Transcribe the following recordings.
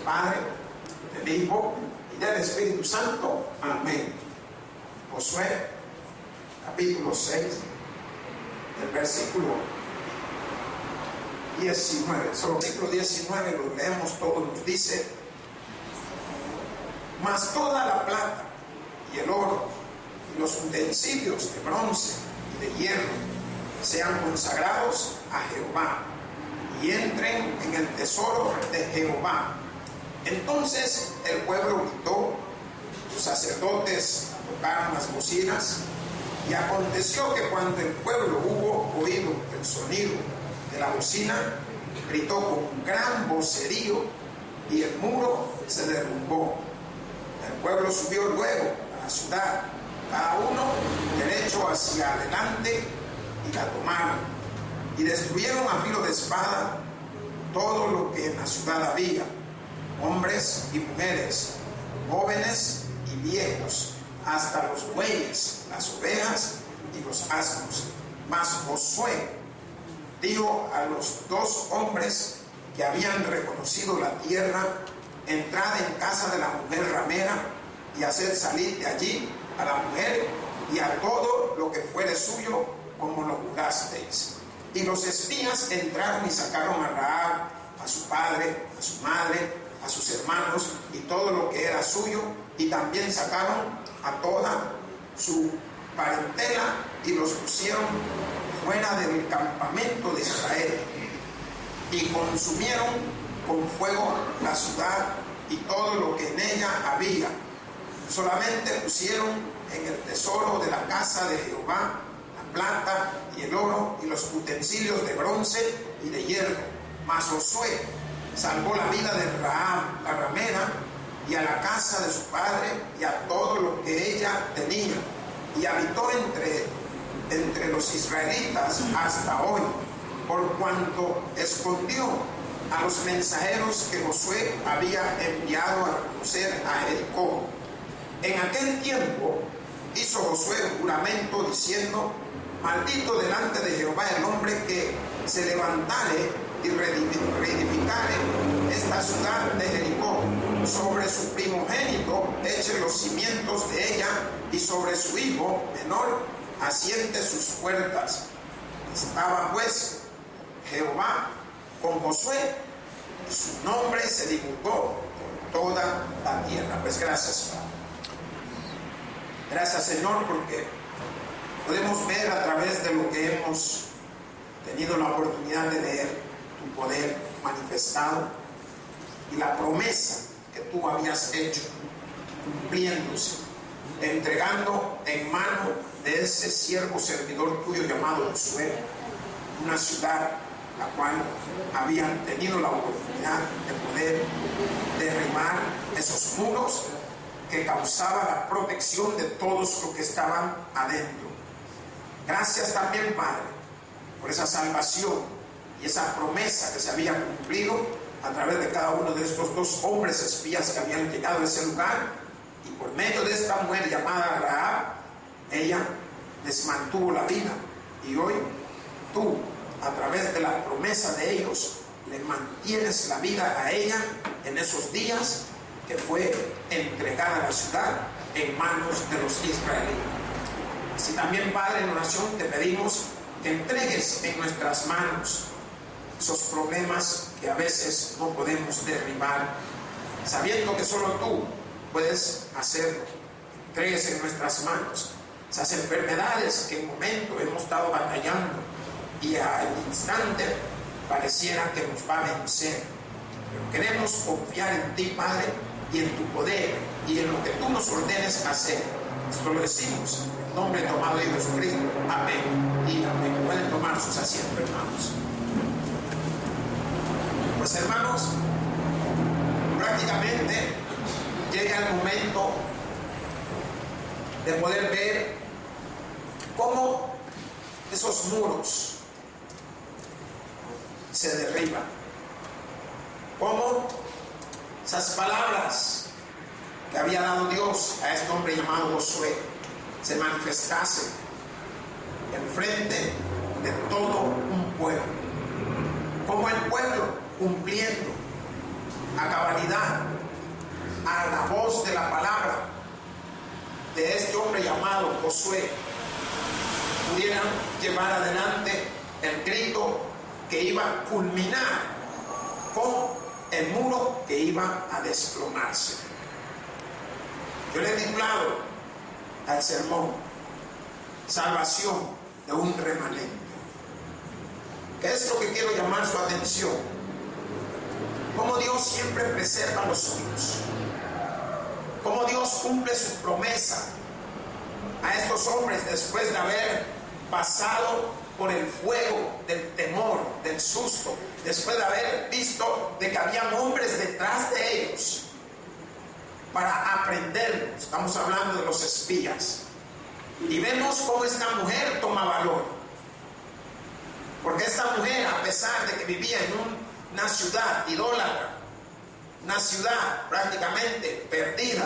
Padre, del Hijo y del Espíritu Santo. Amén. Josué, capítulo 6, el versículo 19. Solo el versículo 19 lo leemos todo. Nos dice: mas toda la plata y el oro y los utensilios de bronce y de hierro sean consagrados a Jehová y entren en el tesoro de Jehová. Entonces el pueblo gritó, los sacerdotes tocaron las bocinas, y aconteció que cuando el pueblo hubo oído el sonido de la bocina, gritó con gran vocerío, y el muro se derrumbó. El pueblo subió luego a la ciudad, cada uno derecho hacia adelante, y la tomaron, y destruyeron a filo de espada todo lo que en la ciudad había, hombres y mujeres, jóvenes y viejos, hasta los bueyes, las ovejas y los asnos. Mas Josué dijo a los 2 hombres que habían reconocido la tierra: entrad en casa de la mujer ramera y haced salir de allí a la mujer y a todo lo que fuere suyo, como lo jurasteis. Y los espías entraron y sacaron a Rahab, a su padre, a su madre, a sus hermanos y todo lo que era suyo, y también sacaron a toda su parentela y los pusieron fuera del campamento de Israel, y consumieron con fuego la ciudad y todo lo que en ella había. Solamente pusieron en el tesoro de la casa de Jehová la plata y el oro y los utensilios de bronce y de hierro. Mas Josué salvó la vida de Rahab la ramera y a la casa de su padre y a todo lo que ella tenía, y habitó entre los israelitas hasta hoy, por cuanto escondió a los mensajeros que Josué había enviado a reconocer a Jericó. En aquel tiempo hizo Josué un juramento diciendo: maldito delante de Jehová el hombre que se levantare y reedificare esta ciudad de Jericó. Sobre su primogénito eche los cimientos de ella, y sobre su hijo menor asiente sus puertas. Estaba pues Jehová con Josué, y su nombre se divulgó por toda la tierra. Pues gracias, Padre. Gracias, Señor, porque podemos ver a través de lo que hemos tenido la oportunidad de leer tu poder manifestado y la promesa que tú habías hecho cumpliéndose, entregando en mano de ese siervo servidor tuyo llamado Josué una ciudad la cual habían tenido la oportunidad de poder derribar esos muros que causaban la protección de todos los que estaban adentro. Gracias también, Padre, por esa salvación y esa promesa que se había cumplido a través de cada uno de estos 2 hombres espías que habían llegado a ese lugar, y por medio de esta mujer llamada Rahab, ella les mantuvo la vida, y hoy tú, a través de la promesa de ellos, le mantienes la vida a ella en esos días que fue entregada la ciudad en manos de los israelitas. Así también, Padre, en oración te pedimos que entregues en nuestras manos esos problemas que a veces no podemos derribar, sabiendo que solo tú puedes hacerlo. Entregues en nuestras manos esas enfermedades que en momento hemos estado batallando y al instante pareciera que nos va a vencer, pero queremos confiar en ti, Padre, y en tu poder y en lo que tú nos ordenes hacer. Esto lo decimos en nombre tomado de Jesucristo. Amén y amén. Pueden tomar sus asientos, hermanos. Pues, hermanos, prácticamente llega el momento de poder ver cómo esos muros se derriban, cómo esas palabras que había dado Dios a este hombre llamado Josué se manifestasen en frente de todo un pueblo, como el pueblo cumpliendo a cabalidad a la voz de la palabra de este hombre llamado Josué, pudieran llevar adelante el grito que iba a culminar con el muro que iba a desplomarse. Yo le he titulado al sermón Salvación de un remanente. ¿Qué es lo que quiero llamar su atención? Cómo Dios siempre preserva a los suyos, cómo Dios cumple su promesa a estos hombres después de haber pasado por el fuego del temor, del susto, después de haber visto de que habían hombres detrás de ellos para aprender. Estamos hablando de los espías, y vemos cómo esta mujer toma valor, porque esta mujer, a pesar de que vivía en una ciudad idólatra, una ciudad prácticamente perdida,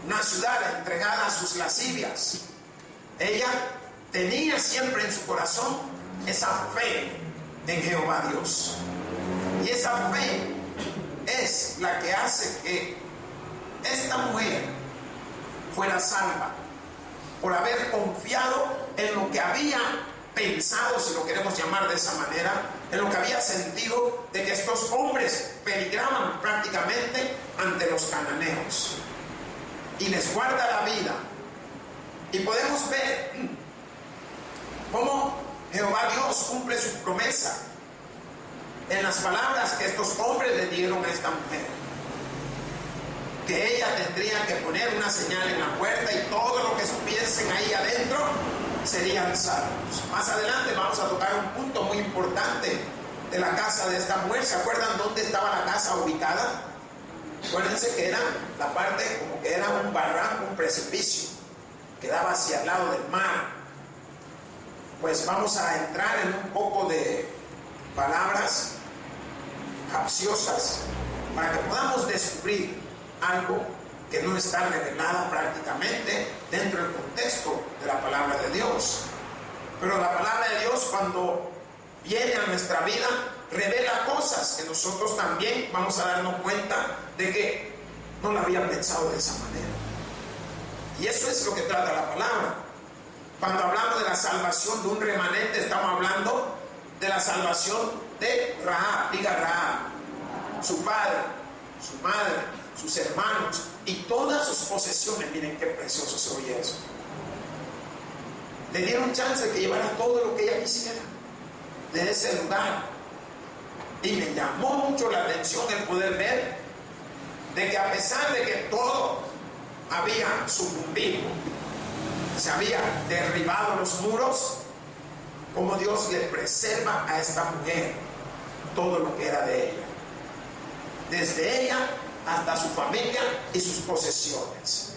una ciudad entregada a sus lascivias, ella tenía siempre en su corazón esa fe en Jehová Dios. Y esa fe es la que hace que esta mujer fuera salva, por haber confiado en lo que había pensado, si lo queremos llamar de esa manera, en lo que había sentido de que estos hombres peligraban prácticamente ante los cananeos, y les guarda la vida. Y podemos ver cómo Jehová Dios cumple su promesa en las palabras que estos hombres le dieron a esta mujer, que ella tendría que poner una señal en la puerta y todo lo que estuviesen ahí adentro serían salvos. Más adelante vamos a tocar un punto muy importante de la casa de esta mujer. ¿Se acuerdan dónde estaba la casa ubicada? Acuérdense que era la parte como que era un barranco, un precipicio que daba hacia el lado del mar. Pues vamos a entrar en un poco de palabras capciosas para que podamos descubrir algo que no está revelado prácticamente dentro del contexto de la palabra de Dios. Pero la palabra de Dios, cuando viene a nuestra vida, revela cosas que nosotros también vamos a darnos cuenta de que no lo habían pensado de esa manera. Y eso es lo que trata la palabra. Cuando hablamos de la salvación de un remanente, estamos hablando de la salvación de Rahab. Diga Rahab, su padre, su madre, sus hermanos y todas sus posesiones. Miren qué precioso se oye eso. Le dieron chance de que llevara todo lo que ella quisiera de ese lugar. Y me llamó mucho la atención el poder ver de que a pesar de que todo había sucumbido, se había derribado los muros, como Dios le preserva a esta mujer todo lo que era de ella, desde ella hasta su familia y sus posesiones.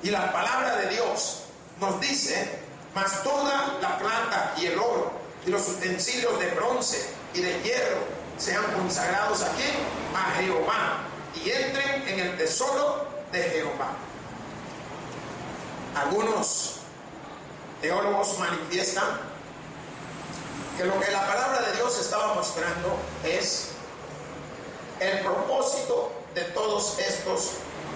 Y la palabra de Dios nos dice: mas toda la plata y el oro y los utensilios de bronce y de hierro sean consagrados ¿a quién? A Jehová, y entren en el tesoro de Jehová. Algunos teólogos manifiestan que lo que la palabra de Dios estaba mostrando es el propósito de todos estos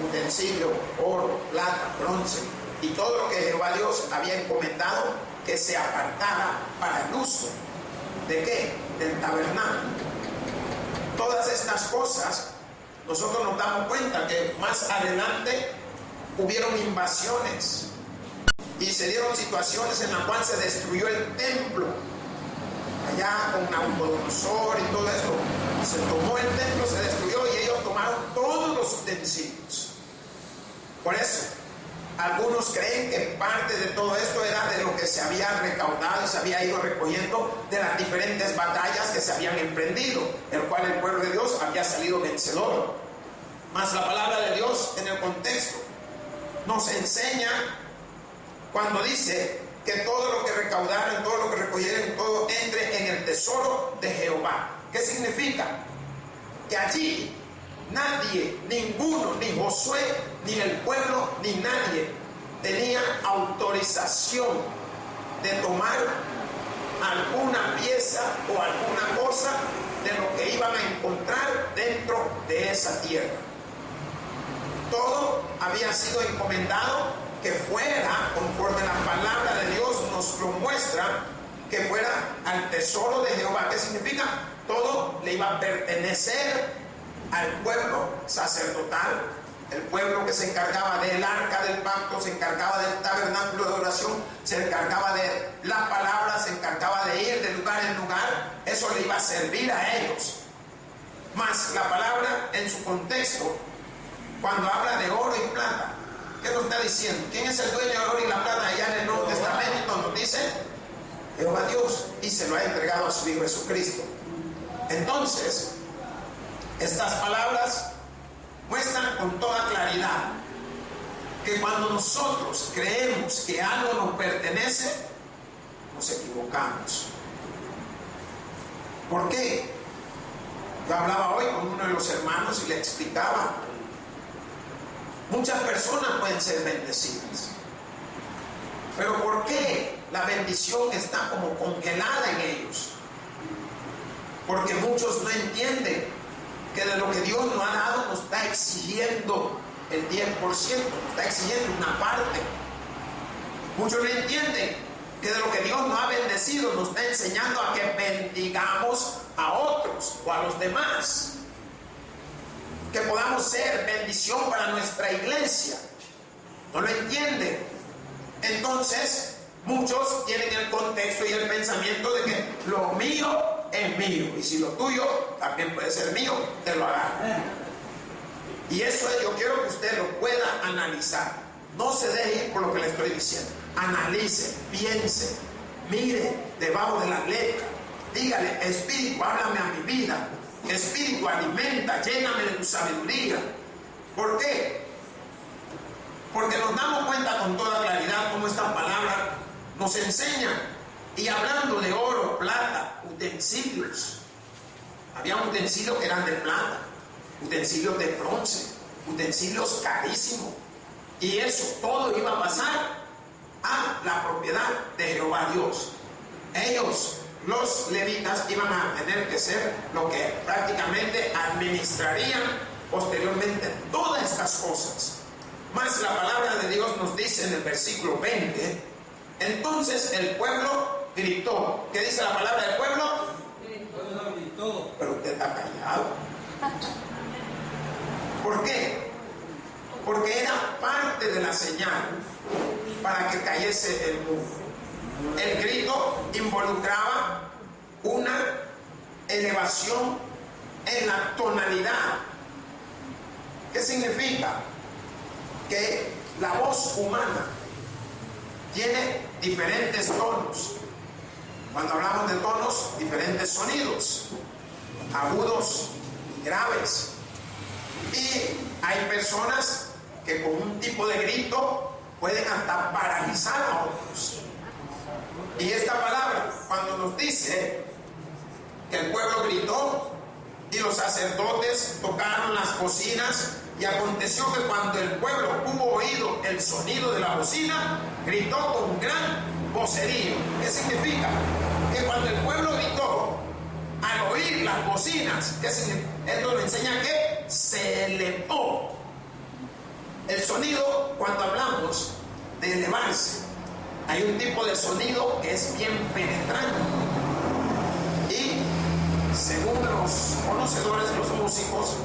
utensilios, oro, plata, bronce y todo lo que Jehová Dios había encomendado que se apartara para el uso ¿de qué? Del tabernáculo. Todas estas cosas, nosotros nos damos cuenta que más adelante hubieron invasiones y se dieron situaciones en las cuales se destruyó el templo. Allá con Nabucodonosor y todo esto, se tomó el templo, se destruyó y ellos tomaron todos los utensilios. Por eso, algunos creen que parte de todo esto era de lo que se había recaudado y se había ido recogiendo de las diferentes batallas que se habían emprendido, el cual el pueblo de Dios había salido vencedor. Mas la palabra de Dios en el contexto nos enseña cuando dice que todo lo que recaudaron, todo lo que recogieron, todo entre en el tesoro de Jehová. ¿Qué significa? Que allí nadie, ninguno, ni Josué, ni el pueblo, ni nadie tenía autorización de tomar alguna pieza o alguna cosa de lo que iban a encontrar dentro de esa tierra. Todo había sido encomendado que fuera, conforme la palabra de Dios nos lo muestra, que fuera al tesoro de Jehová. ¿Qué significa? Todo le iba a pertenecer al pueblo sacerdotal, el pueblo que se encargaba del arca del pacto, se encargaba del tabernáculo de oración, se encargaba de la palabra, se encargaba de ir de lugar en lugar. Eso le iba a servir a ellos. Mas la palabra en su contexto, cuando habla de oro y plata, ¿qué nos está diciendo? ¿Quién es el dueño del oro y la plata allá en el Nuevo Testamento? Nos dice Jehová Dios, y se lo ha entregado a su Hijo Jesucristo. Entonces, estas palabras muestran con toda claridad que cuando nosotros creemos que algo nos pertenece, nos equivocamos. ¿Por qué? Yo hablaba hoy con uno de los hermanos y le explicaba, muchas personas pueden ser bendecidas, pero ¿por qué la bendición está como congelada en ellos? Porque muchos no entienden que de lo que Dios nos ha dado nos está exigiendo el 10%, nos está exigiendo una parte. Muchos no entienden que de lo que Dios nos ha bendecido nos está enseñando a que bendigamos a otros o a los demás, que podamos ser bendición para nuestra iglesia. No lo entienden. Entonces muchos tienen el contexto y el pensamiento de que lo mío es mío, y si lo tuyo también puede ser mío, te lo agarro. Y eso es, yo quiero que usted lo pueda analizar. No se deje ir por lo que le estoy diciendo. Analice, piense, mire debajo de la letra. Dígale: Espíritu, háblame a mi vida. Espíritu, alimenta, lléname de tu sabiduría. ¿Por qué? Porque nos damos cuenta con toda claridad cómo esta palabra nos enseña. Y hablando de oro, plata, utensilios, había utensilios que eran de plata, utensilios de bronce, utensilios carísimos, y eso todo iba a pasar a la propiedad de Jehová Dios. Ellos, los levitas, iban a tener que ser lo que prácticamente administrarían posteriormente todas estas cosas. Mas la palabra de Dios nos dice en el versículo 20: entonces el pueblo gritó. ¿Qué dice la palabra del pueblo? Gritó. Pero usted está callado. ¿Por qué? Porque era parte de la señal para que cayese el muro. El grito involucraba una elevación en la tonalidad. ¿Qué significa? Que la voz humana tiene diferentes tonos. Cuando hablamos de tonos, diferentes sonidos, agudos y graves. Y hay personas que con un tipo de grito pueden hasta paralizar a otros. Y esta palabra, cuando nos dice que el pueblo gritó y los sacerdotes tocaron las bocinas, y aconteció que cuando el pueblo hubo oído el sonido de la bocina, gritó con gran vocerío. ¿Qué significa? Que cuando el pueblo gritó, al oír las bocinas, ¿qué significa? Esto nos enseña que se elevó. El sonido, cuando hablamos de elevarse, hay un tipo de sonido que es bien penetrante. Y según los conocedores, los músicos,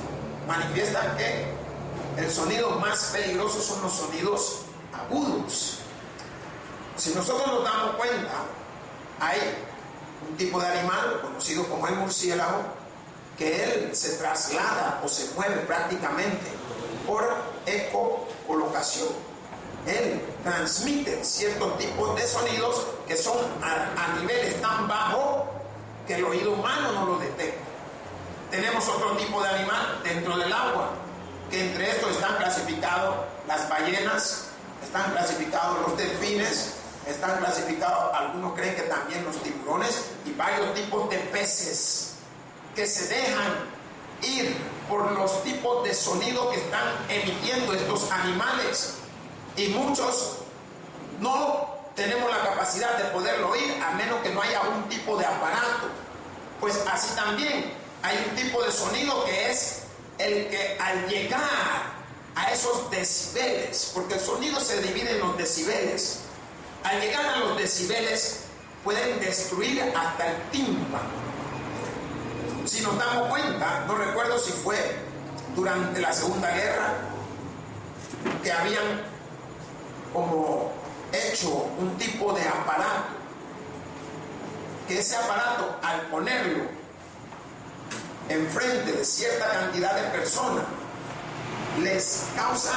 manifiestan que el sonido más peligroso son los sonidos agudos. Si nosotros nos damos cuenta, hay un tipo de animal conocido como el murciélago, que él se traslada o se mueve prácticamente por ecocolocación. Él transmite ciertos tipos de sonidos que son a niveles tan bajos que el oído humano no lo detecta. Tenemos otro tipo de animal dentro del agua, que entre estos están clasificados las ballenas, están clasificados los delfines, están clasificados, algunos creen que también los tiburones, y varios tipos de peces que se dejan ir por los tipos de sonido que están emitiendo estos animales. Y muchos no tenemos la capacidad de poderlo oír a menos que no haya un tipo de aparato. Pues así también hay un tipo de sonido que es el que al llegar a esos decibeles, porque el sonido se divide en los decibeles, al llegar a los decibeles pueden destruir hasta el tímpano. Si nos damos cuenta, no recuerdo si fue durante la Segunda Guerra, que habían como hecho un tipo de aparato, que ese aparato al ponerlo enfrente de cierta cantidad de personas les causa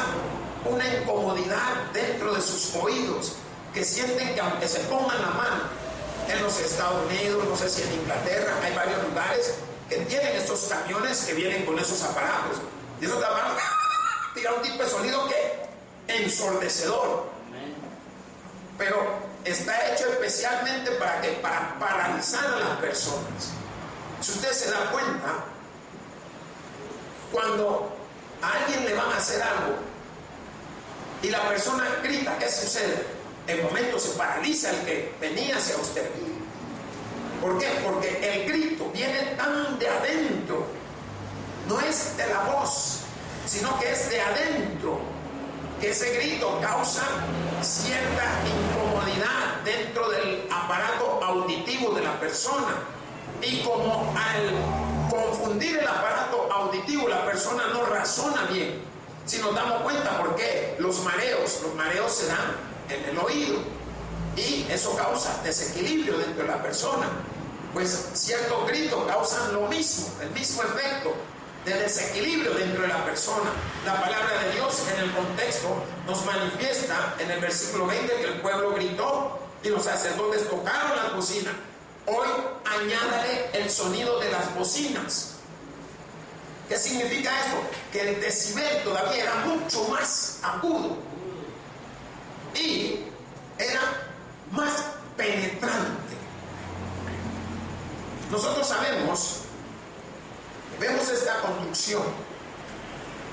una incomodidad dentro de sus oídos, que sienten que aunque se pongan la mano, en los Estados Unidos, no sé si en Inglaterra, hay varios lugares que tienen estos camiones que vienen con esos aparatos, y esos aparatos tiran un tipo de sonido que ensordecedor, pero está hecho especialmente para paralizar a las personas. Si usted se da cuenta, cuando a alguien le van a hacer algo y la persona grita, ¿qué sucede? En momento se paraliza el que venía hacia usted. ¿Por qué? Porque el grito viene tan de adentro, no es de la voz, sino que es de adentro, que ese grito causa cierta incomodidad dentro del aparato auditivo de la persona. Y como al confundir el aparato auditivo, la persona no razona bien. Si nos damos cuenta, ¿por qué? Los mareos se dan en el oído, y eso causa desequilibrio dentro de la persona. Pues ciertos gritos causan lo mismo, el mismo efecto de desequilibrio dentro de la persona. La palabra de Dios en el contexto nos manifiesta en el versículo 20 que el pueblo gritó y los sacerdotes tocaron las bocinas. Hoy añádale el sonido de las bocinas. ¿Qué significa esto? Que el decibel todavía era mucho más agudo y era más penetrante. Nosotros sabemos, vemos esta construcción,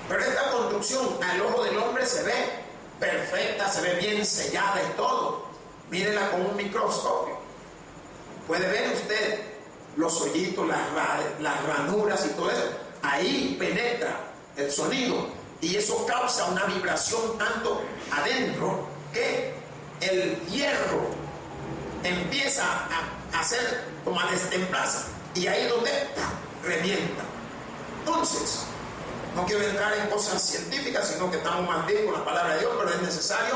pero esta construcción al ojo del hombre se ve perfecta, se ve bien sellada y todo. Mírela con un microscopio. Puede ver usted los hoyitos, las ranuras y todo eso. Ahí penetra el sonido y eso causa una vibración tanto adentro que el hierro empieza a hacer como a destemplarse, y ahí es donde revienta. Entonces, no quiero entrar en cosas científicas, sino que estamos más bien con la palabra de Dios, pero es necesario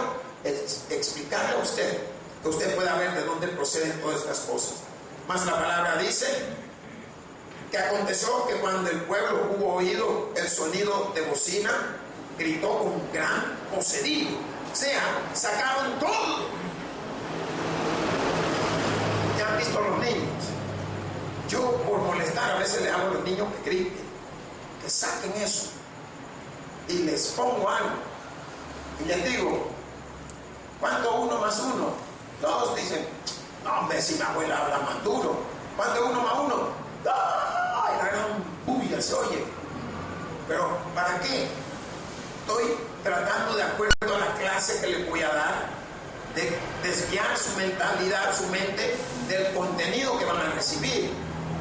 explicarle a usted, que usted pueda ver de dónde proceden todas estas cosas. Más la palabra dice que aconteció que cuando el pueblo hubo oído el sonido de bocina, gritó con gran poserío. O sea, sacaron todo. Ya han visto a los niños. Yo, por molestar, a veces les hago a los niños que griten, que saquen eso, y les pongo algo y les digo, ¿cuánto 1 más 1? Todos dicen, no, hombre, si mi abuela habla más duro. ¿Cuánto 1 más 1? ¡Ay, la gran bulla se oye! Pero ¿para qué? Estoy tratando, de acuerdo a la clase que les voy a dar, de desviar su mentalidad, su mente del contenido que van a recibir.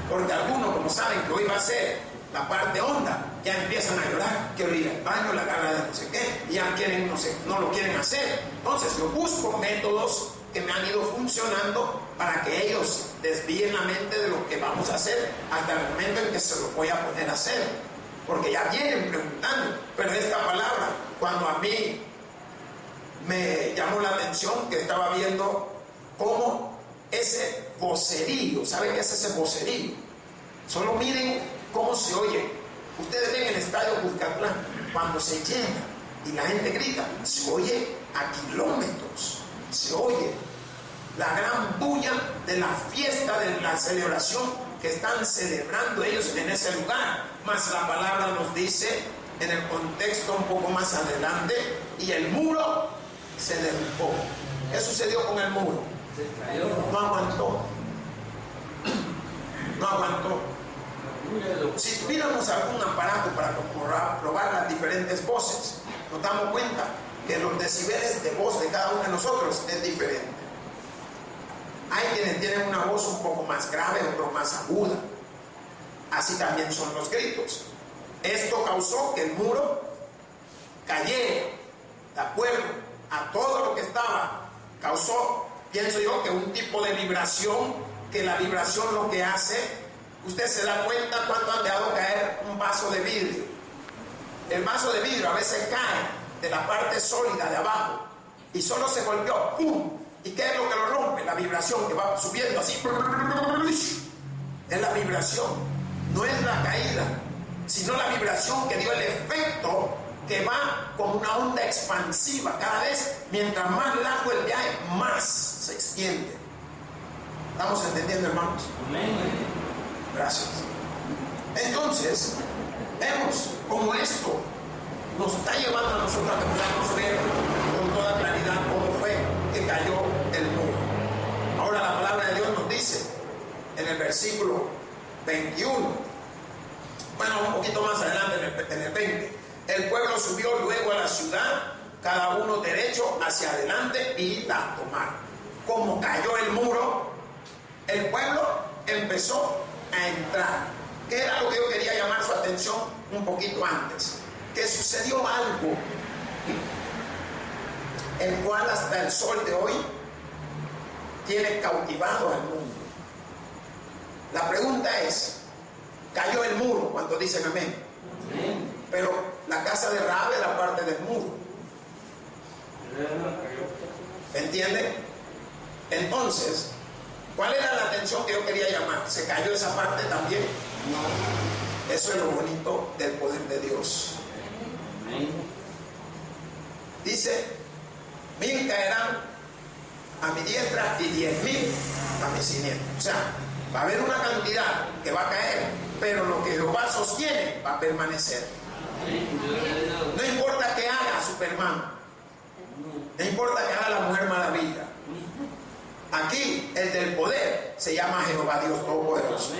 Porque algunos, como saben que hoy va a ser la parte honda, ya empiezan a llorar, quiero ir al baño, la gana de no sé qué, y ya quieren, no lo quieren hacer. Entonces yo busco métodos que me han ido funcionando para que ellos desvíen la mente de lo que vamos a hacer hasta el momento en que se lo voy a poner a hacer. Porque ya vienen preguntando, pero esta palabra, cuando a mí me llamó la atención, que estaba viendo cómo ese vocerío, ¿sabe qué es ese vocerío? Solo miren cómo se oye. Ustedes ven el estadio Cuscatlán, cuando se llena y la gente grita, se oye a kilómetros, se oye la gran bulla de la fiesta, de la celebración que están celebrando ellos en ese lugar. Más la palabra nos dice en el contexto un poco más adelante, y el muro se derrumbó. ¿Qué sucedió con el muro? No aguantó. No aguantó. Si tuviéramos algún aparato para probar las diferentes voces, nos damos cuenta que los decibeles de voz de cada uno de nosotros es diferente. Hay quienes tienen una voz un poco más grave, otros más aguda. así también son los gritos. Esto causó que el muro cayera, de acuerdo a todo lo que estaba. Causó, pienso yo, que un tipo de vibración, que la vibración lo que hace, usted se da cuenta cuando han dejado caer un vaso de vidrio. El vaso de vidrio a veces cae de la parte sólida de abajo y solo se golpeó, ¡pum! ¿Y qué es lo que lo rompe? La vibración que va subiendo así. Es la vibración, no es la caída, sino la vibración que dio el efecto, que va con una onda expansiva. Cada vez, mientras más largo el viaje, más se extiende. ¿Estamos entendiendo, hermanos? Gracias. Entonces, vemos cómo esto nos está llevando a nosotros a que podamos ver con toda claridad cómo fue que cayó el muro. Ahora la palabra de Dios nos dice en el versículo 21, bueno, un poquito más adelante en el 20, el pueblo subió luego a la ciudad, cada uno derecho hacia adelante, y la tomaron. Como cayó el muro, el pueblo empezó a entrar. ¿Qué era lo que yo quería llamar su atención un poquito antes? Que sucedió algo, el cual hasta el sol de hoy tiene cautivado al mundo. La pregunta es, cayó el muro, cuando dicen amén. Pero la casa de Rahab es la parte del muro. ¿Entiende? Entonces, ¿cuál era la atención que yo quería llamar? ¿Se cayó esa parte también? No. Eso es lo bonito del poder de Dios. Dice, 1000 caerán a mi diestra y 10,000 a mi siniestra. O sea, va a haber una cantidad que va a caer, pero lo que Jehová sostiene va a permanecer. No importa que haga Superman, no importa que haga la Mujer Maravilla. Aquí el del poder se llama Jehová Dios Todopoderoso,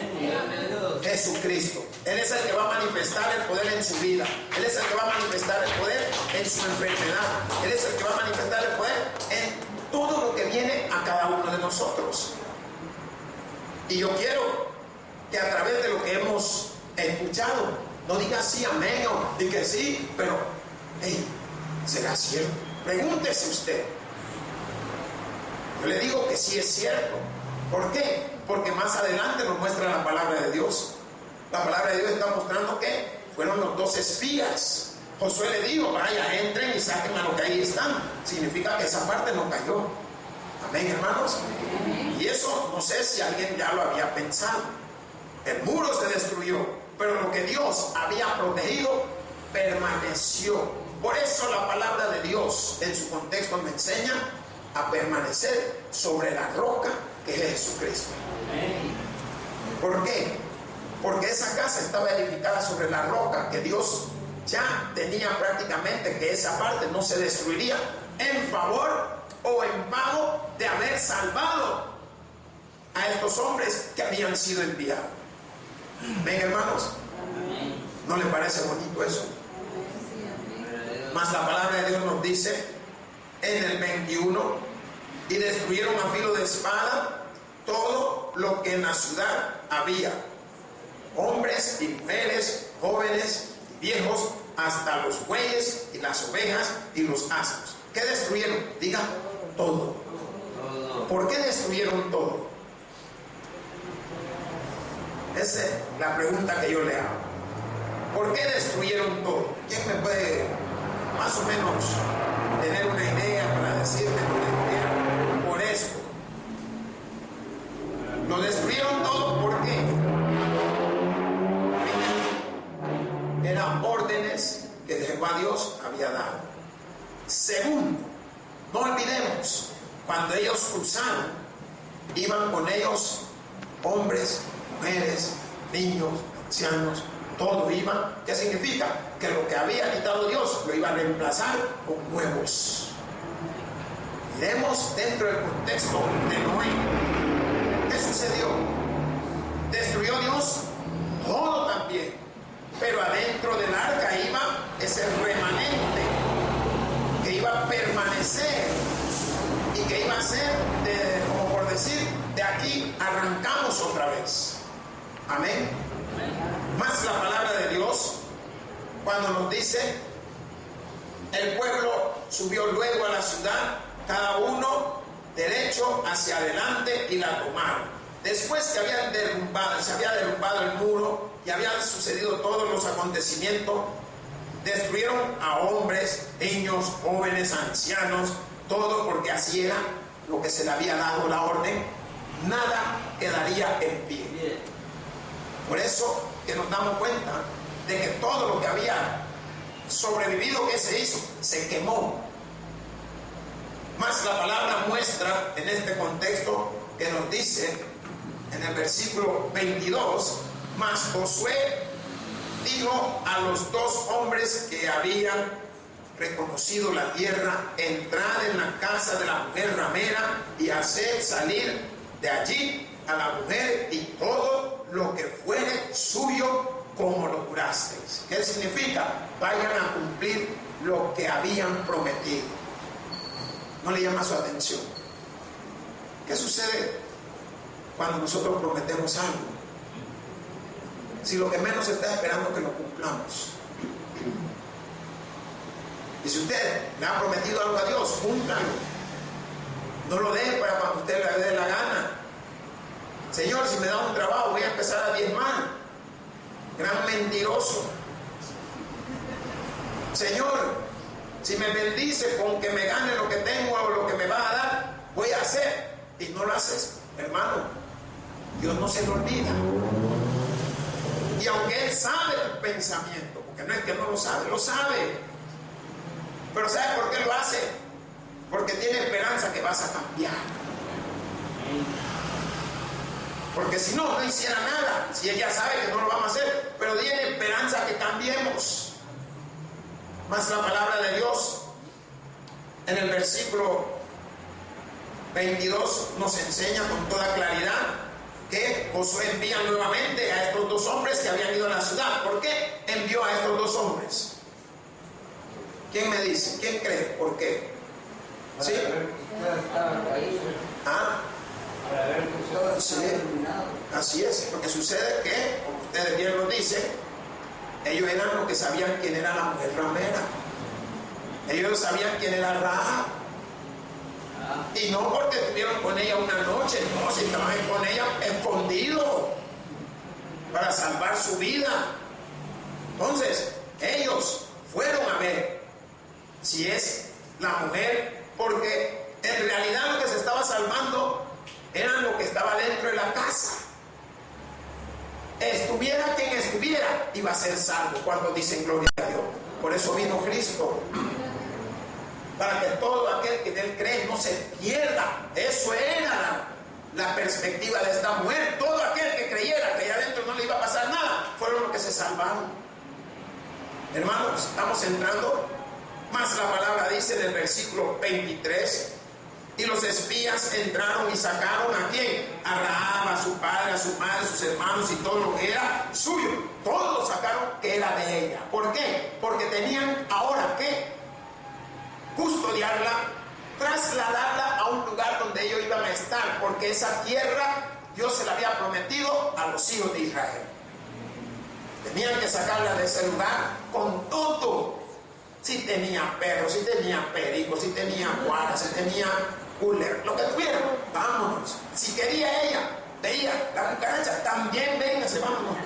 Jesucristo. Él es el que va a manifestar el poder en su vida. Él es el que va a manifestar el poder en su enfermedad. Él es el que va a manifestar el poder en todo lo que viene a cada uno de nosotros. Y yo quiero que a través de lo que hemos escuchado, no diga sí, amén, o diga sí, pero hey, ¿será cierto? Pregúntese usted. Yo le digo que sí es cierto. ¿Por qué? Porque más adelante nos muestra la palabra de Dios. La palabra de Dios está mostrando que fueron los 2 espías. Josué le dijo, vaya, entren y saquen a los que ahí están. Significa que esa parte no cayó. Amén, hermanos. Y eso no sé si alguien ya lo había pensado. El muro se destruyó, pero lo que Dios había protegido permaneció. Por eso la palabra de Dios en su contexto me enseña a permanecer sobre la roca que es Jesucristo. ¿Por qué? Porque esa casa estaba edificada sobre la roca que Dios ya tenía prácticamente, que esa parte no se destruiría en favor o en pago de haber salvado a estos hombres que habían sido enviados. ¿Ven, hermanos? ¿No le parece bonito eso? Mas la palabra de Dios nos dice en el 21, y destruyeron a filo de espada todo lo que en la ciudad había, hombres y mujeres, jóvenes y viejos, hasta los bueyes y las ovejas y los asnos. ¿Qué destruyeron? Diga, todo. ¿Por qué destruyeron todo? Esa es la pregunta que yo le hago. ¿Por qué destruyeron todo? ¿Quién me puede más o menos tener una idea para decirme lo que destruyeron por esto? Lo destruyeron todo, ¿por qué? Eran órdenes que Jehová Dios había dado. Segundo, no olvidemos, cuando ellos cruzaron, iban con ellos hombres, mujeres, niños, ancianos, todo iba. ¿Qué significa? Que lo que había quitado Dios lo iba a reemplazar con nuevos. Miremos dentro del contexto de Noé. ¿Qué sucedió? Destruyó Dios todo también, pero adentro del arca iba ese remanente que iba a permanecer y que iba a ser, como por decir, de aquí arrancamos otra vez. Amén. Más la palabra de Dios, cuando nos dice, el pueblo subió luego a la ciudad, cada uno derecho hacia adelante, y la tomaron. Después que se había derrumbado el muro y habían sucedido todos los acontecimientos, destruyeron a hombres, niños, jóvenes, ancianos, todo, porque así era lo que se le había dado la orden. Nada quedaría en pie. Por eso que nos damos cuenta de que todo lo que había sobrevivido, que se hizo, se quemó. Más la palabra muestra en este contexto que nos dice en el versículo 22, mas Josué dijo a los dos hombres que habían reconocido la tierra: entrad en la casa de la mujer ramera y haced salir de allí a la mujer y todo lo que fuere suyo, como lo jurasteis. ¿Qué significa? Vayan a cumplir lo que habían prometido. ¿No le llama su atención? ¿Qué sucede cuando nosotros prometemos algo? Si lo que menos está esperando que lo cumplamos. Y si usted le ha prometido algo a Dios, cúmplalo. No lo deje para cuando usted le dé la gana. Señor, si me da un trabajo, voy a empezar a diezmar. Gran mentiroso. Señor, si me bendice con que me gane lo que tengo o lo que me va a dar, voy a hacer. Y no lo haces, hermano, Dios no se lo olvida. Y aunque Él sabe tu pensamiento, porque no es que no lo sabe, lo sabe. Pero ¿sabe por qué lo hace? Porque tiene esperanza que vas a cambiar. Porque si no, no hiciera nada. Si ella sabe que no lo vamos a hacer, pero tiene esperanza que cambiemos. Más la palabra de Dios en el versículo 22 nos enseña con toda claridad que Josué envía nuevamente a estos dos hombres que habían ido a la ciudad. ¿Por qué envió a estos dos hombres? ¿Quién me dice? ¿Quién cree? ¿Por qué? ¿Sí? ¿Ah? Sí, así es. Lo que sucede es que, como ustedes bien lo dicen, ellos eran los que sabían quién era la mujer ramera. Ellos sabían quién era Rahab. Y no porque estuvieron con ella una noche, no, si estaban con ella escondidos para salvar su vida. Entonces, ellos fueron a ver si es la mujer, porque en realidad lo que se estaba salvando era lo que estaba dentro de la casa. Estuviera quien estuviera, iba a ser salvo. Cuando dicen gloria a Dios. Por eso vino Cristo, para que todo aquel que en Él cree no se pierda. Eso era la perspectiva de esta mujer. Todo aquel que creyera que allá adentro no le iba a pasar nada, fueron los que se salvaron. Hermanos, estamos entrando. Más la palabra dice en el versículo 23: y los espías entraron y sacaron ¿a quién? A Rahab, a su padre, a su madre, a sus hermanos y todo lo que era suyo. Todos lo sacaron que era de ella. ¿Por qué? Porque tenían ahora que custodiarla, trasladarla a un lugar donde ellos iban a estar, porque esa tierra Dios se la había prometido a los hijos de Israel. Tenían que sacarla de ese lugar con todo. Si tenía perros, si tenía pericos, si tenía guaras, si tenía cooler, lo que tuvieran, vámonos. Si quería ella, veía la cucaracha, también véngase, vámonos.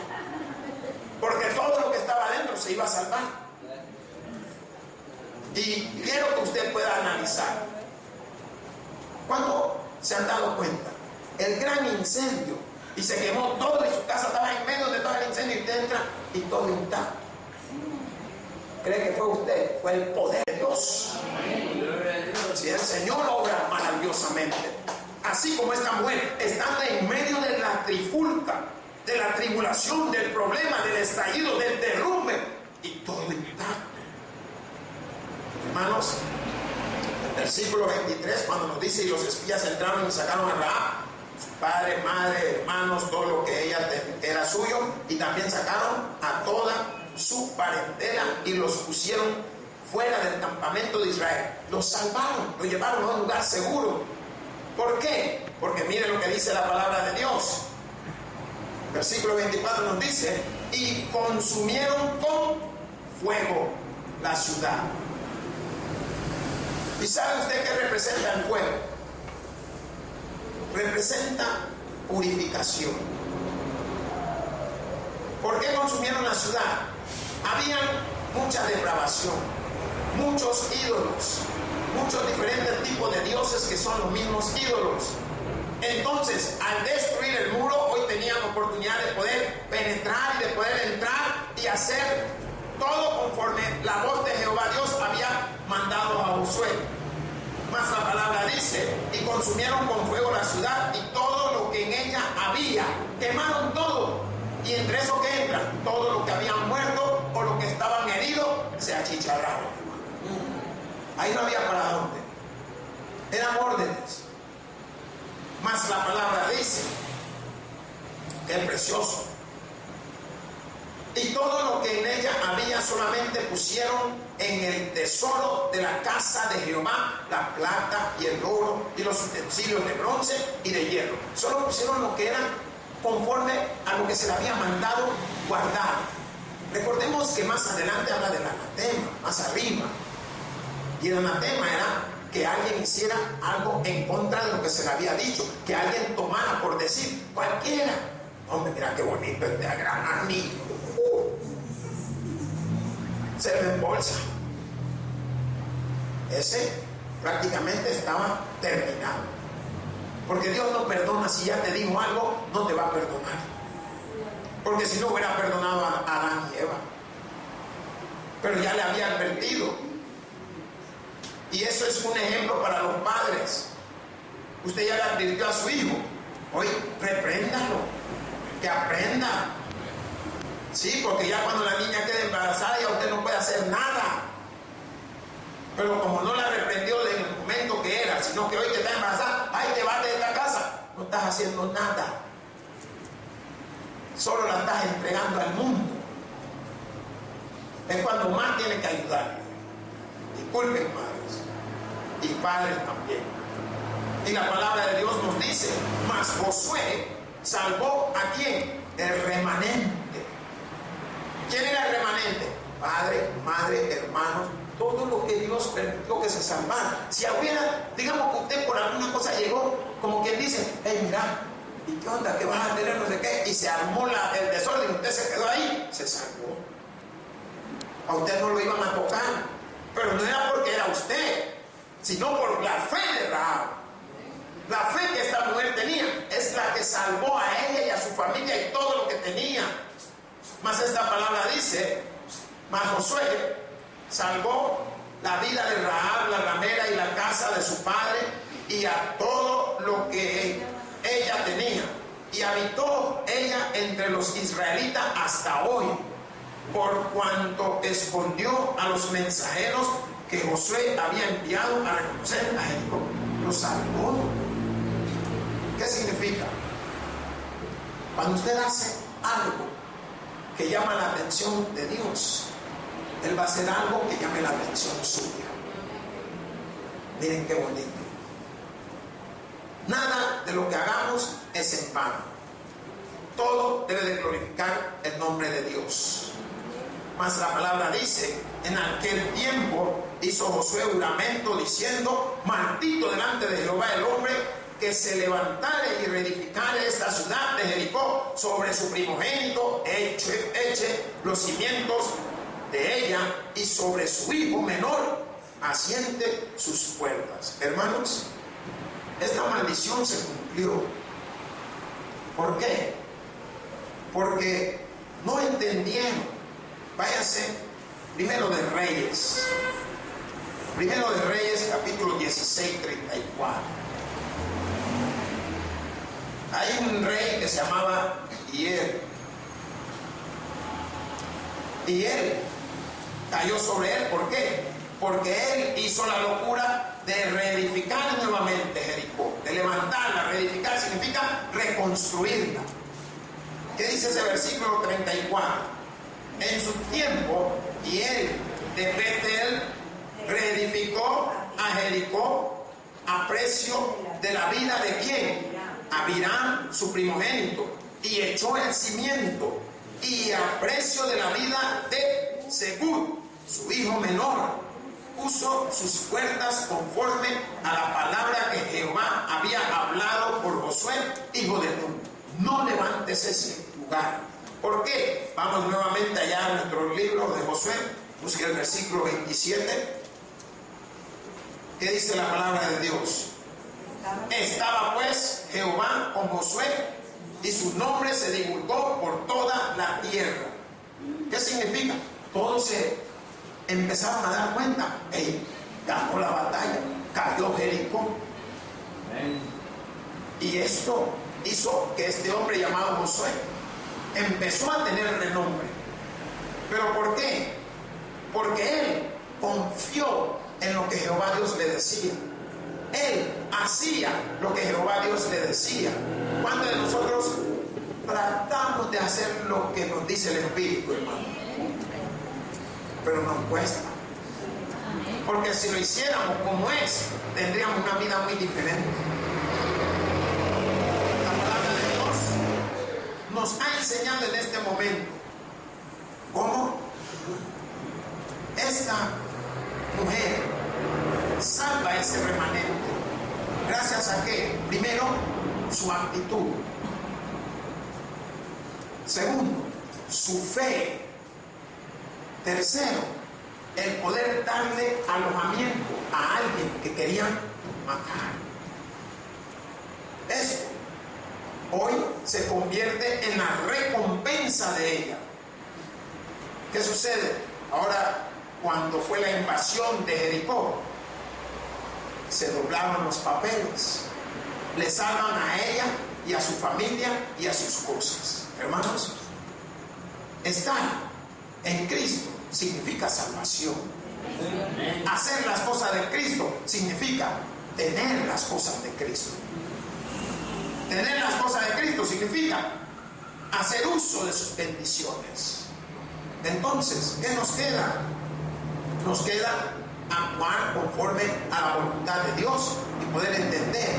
Porque todo lo que estaba adentro se iba a salvar. Y quiero que usted pueda analizar. ¿Cuándo se han dado cuenta? El gran incendio, y se quemó todo, y su casa estaba en medio de todo el incendio, y usted entra y todo intacto. ¿Cree que fue usted? Fue el poder de Dios. Si el Señor obra maravillosamente, así como esta mujer, estando en medio de la trifulca, de la tribulación, del problema, del estallido, del derrumbe, y todo intacto. Hermanos, el versículo 23, cuando nos dice: y los espías entraron y sacaron a Rahab, su padre, madre, hermanos, todo lo que ella era suyo, y también sacaron a toda su parentela y los pusieron fuera del campamento de Israel. Los salvaron, los llevaron a un lugar seguro. ¿Por qué? Porque mire lo que dice la palabra de Dios. Versículo 24 nos dice, y consumieron con fuego la ciudad. ¿Y sabe usted qué representa el fuego? Representa purificación. ¿Por qué consumieron la ciudad? Había mucha depravación, muchos ídolos, muchos diferentes tipos de dioses que son los mismos ídolos. Entonces, al destruir el muro, hoy tenían oportunidad de poder penetrar y de poder entrar y hacer todo conforme la voz de Jehová Dios había mandado a Josué. Mas la palabra dice, y consumieron con fuego la ciudad y todo lo que en ella había. Quemaron todo. Y entre eso que entra, todo lo que habían muerto o lo que estaban heridos, se achicharraron. Ahí no había para dónde. Eran órdenes. Mas la palabra dice, que es precioso. Y todo lo que en ella había solamente pusieron en el tesoro de la casa de Jehová, la plata y el oro y los utensilios de bronce y de hierro. Solo pusieron lo que eran conforme a lo que se le había mandado guardar. Recordemos que más adelante habla del anatema, más arriba. Y el anatema era que alguien hiciera algo en contra de lo que se le había dicho, que alguien tomara por decir, cualquiera. Hombre, mira qué bonito este gran anillo. Se me embolsa. Ese prácticamente estaba terminado. Porque Dios no perdona si ya te dijo algo, no te va a perdonar. Porque si no hubiera perdonado a Adán y Eva. Pero ya le había advertido. Y eso es un ejemplo para los padres. Usted ya le advirtió a su hijo. Hoy, repréndalo. Que aprenda. Sí, porque ya cuando la niña quede embarazada ya usted no puede hacer nada. Pero como no la reprendió en el momento que era, sino que hoy que está embarazada, ¡ay, te vas de esta casa! No estás haciendo nada. Solo la estás entregando al mundo. Es cuando más tiene que ayudarle. Disculpen, madres. Y padres también. Y la palabra de Dios nos dice, mas Josué salvó ¿a quién? El remanente. ¿Quién era el remanente? Padre, madre, hermanos, todo lo que Dios permitió que se salvara. Si hubiera, digamos que usted por alguna cosa llegó, como quien dice, hey, mira, ¿y qué onda? ¿Qué vas a tener? No sé qué. Y se armó el desorden, usted se quedó ahí, se salvó. A usted no lo iban a tocar. Pero no era porque era usted, sino por la fe de Rahab. La fe que esta mujer tenía es la que salvó a ella y a su familia y todo lo que tenía. Mas esta palabra dice, mas Josué salvó la vida de Rahab, la ramera y la casa de su padre y a todo lo que ella tenía. Y habitó ella entre los israelitas hasta hoy, por cuanto escondió a los mensajeros que Josué había enviado a reconocer a Jericó. Lo salvó. ¿Qué significa? Cuando usted hace algo que llama la atención de Dios, Él va a hacer algo que llame la atención suya. Miren qué bonito. Nada de lo que hagamos es en vano. Todo debe de glorificar el nombre de Dios. Mas la palabra dice, en aquel tiempo hizo Josué juramento diciendo, maldito delante de Jehová el hombre que se levantare y reedificare esta ciudad de Jericó sobre su primogénito, eche los cimientos de ella y sobre su hijo menor asiente sus puertas. Hermanos, esta maldición se cumplió. ¿Por qué? Porque no entendieron. Váyase Primero de Reyes. Primero de Reyes, capítulo 16, 34. Hay un rey que se llamaba Hiel. Y él cayó sobre él. ¿Por qué? Porque él hizo la locura de reedificar nuevamente Jericó, de levantarla. Reedificar significa reconstruirla. ¿Qué dice ese versículo 34? En su tiempo, Hiel de Betel reedificó a Jericó a precio de la vida de ¿quién? Abiram, su primogénito, y echó el cimiento, y a precio de la vida de Segub, su hijo menor, puso sus puertas conforme a la palabra que Jehová había hablado por Josué, hijo de Nun. No levantes ese lugar. ¿Por qué? Vamos nuevamente allá a nuestro libro de Josué. Busque el versículo 27. ¿Qué dice la palabra de Dios? Estaba pues Jehová con Josué, y su nombre se divulgó por toda la tierra. ¿Qué significa? Todos se empezaron a dar cuenta. Ganó la batalla, cayó Jericó. Y esto hizo que este hombre llamado Josué empezó a tener renombre. ¿Pero por qué? Porque él confió en lo que Jehová Dios le decía. Él hacía lo que Jehová Dios le decía. ¿Cuántos de nosotros tratamos de hacer lo que nos dice el Espíritu, hermano? Pero nos cuesta. Porque si lo hiciéramos como es, tendríamos una vida muy diferente. La palabra de Dios nos ha enseñado en este momento cómo esta mujer salva ese remanente. ¿Gracias a qué? Primero, su actitud. Segundo, su fe. Tercero, el poder darle alojamiento a alguien que querían matar. Esto hoy se convierte en la recompensa de ella. ¿Qué sucede? Ahora, cuando fue la invasión de Jericó, se doblaron los papeles, le salvan a ella y a su familia y a sus cosas. Hermanos, estar en Cristo significa salvación. Hacer las cosas de Cristo significa tener las cosas de Cristo. Tener las cosas de Cristo significa hacer uso de sus bendiciones. Entonces, ¿qué nos queda? Nos queda actuar conforme a la voluntad de Dios y poder entender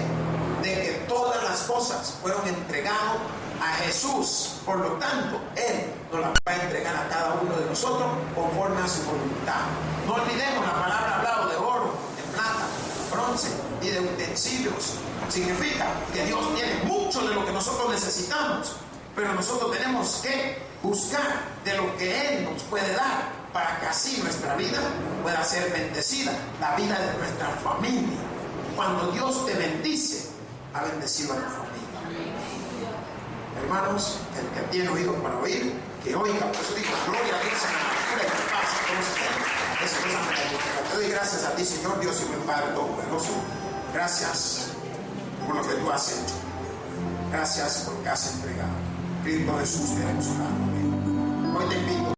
de que todas las cosas fueron entregadas a Jesús. Por lo tanto, Él nos las va a entregar a cada uno de nosotros conforme a su voluntad. No olvidemos la palabra hablado de oro, de plata, bronce y de utensilios. Significa que Dios tiene mucho de lo que nosotros necesitamos, pero nosotros tenemos que buscar de lo que Él nos puede dar, para que así nuestra vida pueda ser bendecida, la vida de nuestra familia. Cuando Dios te bendice, ha bendecido a tu familia. Hermanos, el que tiene oídos para oír, que oiga. Por eso digo, gloria a Dios en la altura y que paz a todos ustedes. Esa cosa me te doy gracias a ti, Señor Dios y mi Padre Todopoderoso. Gracias por lo que tú has hecho. Gracias por lo que has entregado. Cristo Jesús, queremos orar. Hoy te invito.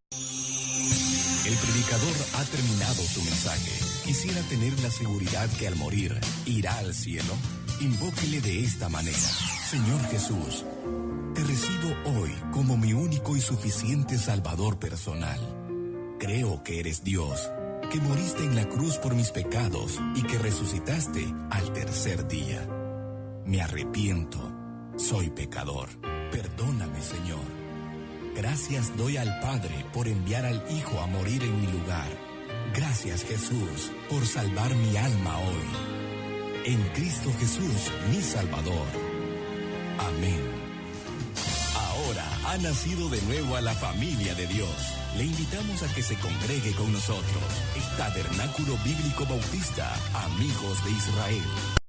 El predicador ha terminado su mensaje. Quisiera tener la seguridad que al morir irá al cielo. Invóquele de esta manera: Señor Jesús, te recibo hoy como mi único y suficiente Salvador personal. Creo que eres Dios, que moriste en la cruz por mis pecados y que resucitaste al tercer día. Me arrepiento, soy pecador. Perdóname, Señor. Gracias doy al Padre por enviar al Hijo a morir en mi lugar. Gracias, Jesús, por salvar mi alma hoy. En Cristo Jesús, mi Salvador. Amén. Ahora ha nacido de nuevo a la familia de Dios. Le invitamos a que se congregue con nosotros. Tabernáculo Bíblico Bautista, Amigos de Israel.